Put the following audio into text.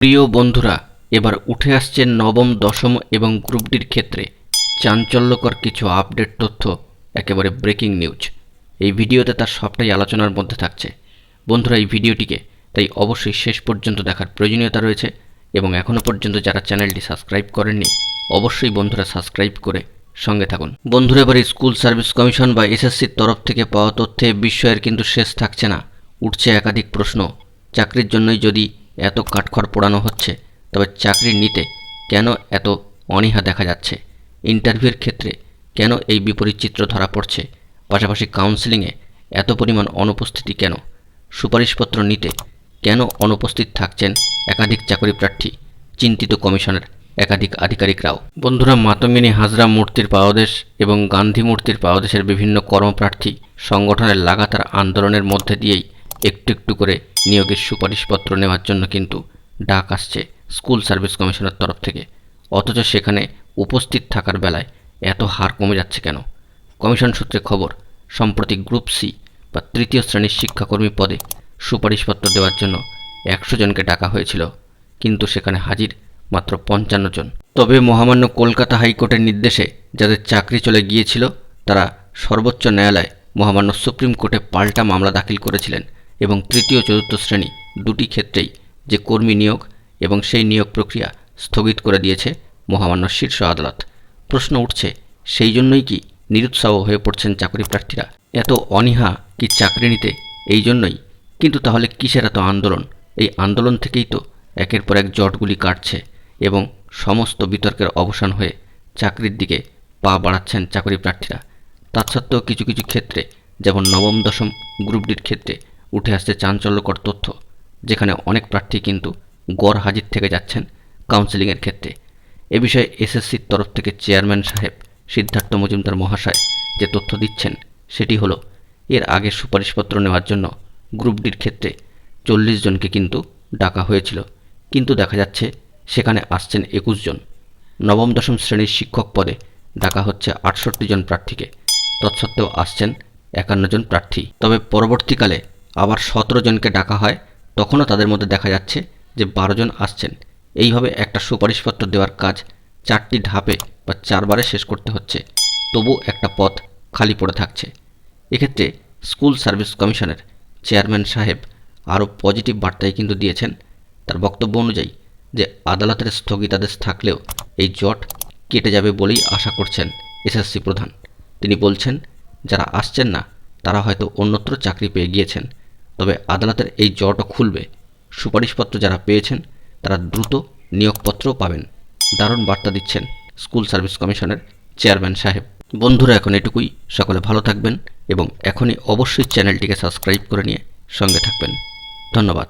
প্রিয় বন্ধুরা, এবার উঠে আসছে নবম, দশম এবং গ্রুপ ডির ক্ষেত্রে চাঞ্চল্যকর কিছু আপডেট তথ্য, একেবারে ব্রেকিং নিউজ। এই ভিডিওতে তার সবটাই আলোচনার মধ্যে থাকছে। বন্ধুরা, এই ভিডিওটিকে তাই অবশ্যই শেষ পর্যন্ত দেখার প্রয়োজনীয়তা রয়েছে এবং এখনও পর্যন্ত যারা চ্যানেলটি সাবস্ক্রাইব করেননি অবশ্যই বন্ধুরা সাবস্ক্রাইব করে সঙ্গে থাকুন। বন্ধুরা, এবার স্কুল সার্ভিস কমিশন বা এসএসসির তরফ থেকে পাওয়া তথ্যে বিস্ময়ের কিন্তু শেষ থাকছে না। উঠছে একাধিক প্রশ্ন। চাকরির জন্যই যদি এত কাঠখড় পোড়ানো হচ্ছে, তবে চাকরি নিতে কেন এত অনীহা দেখা যাচ্ছে? ইন্টারভিউর ক্ষেত্রে কেন এই বিপরীত চিত্র ধরা পড়ছে? পাশাপাশি কাউন্সেলিংয়ে এত পরিমাণ অনুপস্থিতি কেন? সুপারিশপত্র নিতে কেন অনুপস্থিত থাকছেন একাধিক চাকরি প্রার্থী? চিন্তিত কমিশনের একাধিক আধিকারিকরাও। বন্ধুরা, মাতঙ্গিনী হাজরা মূর্তির পাদদেশ এবং গান্ধী মূর্তির পাদদেশের বিভিন্ন কর্মপ্রার্থী সংগঠনের লাগাতার আন্দোলনের মধ্যে দিয়েই একটু একটু করে নিয়োগের সুপারিশপত্র নেওয়ার জন্য কিন্তু ডাক আসছে স্কুল সার্ভিস কমিশনের তরফ থেকে। অথচ সেখানে উপস্থিত থাকার বেলায় এত হার কমে যাচ্ছে কেন? কমিশন সূত্রে খবর, সম্প্রতি গ্রুপ সি বা তৃতীয় শ্রেণীর শিক্ষাকর্মী পদে সুপারিশপত্র দেওয়ার জন্য 100 জনকে ডাকা হয়েছিল, কিন্তু সেখানে হাজির মাত্র 55 জন। তবে মহামান্য কলকাতা হাইকোর্টের নির্দেশে যাদের চাকরি চলে গিয়েছিল তারা সর্বোচ্চ ন্যায়ালয়ে মহামান্য সুপ্রিম কোর্টে পাল্টা মামলা দাখিল করেছিলেন এবং তৃতীয় চতুর্থ শ্রেণী দুটি ক্ষেত্রেই যে কর্মী নিয়োগ এবং সেই নিয়োগ প্রক্রিয়া স্থগিত করে দিয়েছে মহামান্য শীর্ষ আদালত। প্রশ্ন উঠছে, সেই জন্যই কি নিরুৎসাহ হয়ে পড়ছেন চাকরি প্রার্থীরা? এত অনীহা কি চাকরি নিতে এই জন্যই? কিন্তু তাহলে কিসের এত আন্দোলন? এই আন্দোলন থেকেই তো একের পর এক জটগুলি কাটছে এবং সমস্ত বিতর্কের অবসান হয়ে চাকরির দিকে পা বাড়াচ্ছেন চাকরি প্রার্থীরা। তা সত্ত্বেও কিছু কিছু ক্ষেত্রে, যেমন নবম দশম গ্রুপ ডির ক্ষেত্রে উঠে আসছে চাঞ্চল্যকর তথ্য, যেখানে অনেক প্রার্থী কিন্তু গড় হাজির থেকে যাচ্ছেন কাউন্সেলিংয়ের ক্ষেত্রে। এ বিষয়ে এসএসসির তরফ থেকে চেয়ারম্যান সাহেব সিদ্ধার্থ মজুমদার মহাশয় যে তথ্য দিচ্ছেন সেটি হলো, এর আগে সুপারিশপত্র নেওয়ার জন্য গ্রুপ ডির ক্ষেত্রে 40 জনকে কিন্তু ডাকা হয়েছিল, কিন্তু দেখা যাচ্ছে সেখানে আসছেন 21 জন। নবম দশম শ্রেণীর শিক্ষক পদে ডাকা হচ্ছে 68 জন প্রার্থীকে, তৎসত্ত্বেও আসছেন 51 জন প্রার্থী। তবে পরবর্তীকালে আবার 17 জনকে ডাকা হয়, তখনও তাদের মধ্যে দেখা যাচ্ছে যে 12 জন আসছেন। এইভাবে একটা সুপারিশপত্র দেওয়ার কাজ 4টি ধাপে বা 4 বারে শেষ করতে হচ্ছে, তবু একটা পদ খালি পড়ে থাকছে। এক্ষেত্রে স্কুল সার্ভিস কমিশনের চেয়ারম্যান সাহেব আরও পজিটিভ বার্তাই কিন্তু দিয়েছেন। তার বক্তব্য অনুযায়ী যে আদালতের স্থগিতাদেশ থাকলেও এই জট কেটে যাবে বলেই আশা করছেন এসএসসি প্রধান। তিনি বলছেন, যারা আসছেন না তারা হয়তো অন্যত্র চাকরি পেয়ে গিয়েছেন, তবে আদালতের এই জটও খুলবে। সুপারিশপত্র যারা পেয়েছেন তারা দ্রুত নিয়োগপত্রও পাবেন। দারুণ বার্তা দিচ্ছেন স্কুল সার্ভিস কমিশনের চেয়ারম্যান সাহেব। বন্ধুরা, এখন এটুকুই। সকলে ভালো থাকবেন এবং এখনই অবশ্যই চ্যানেলটিকে সাবস্ক্রাইব করে নিয়ে সঙ্গে থাকবেন। ধন্যবাদ।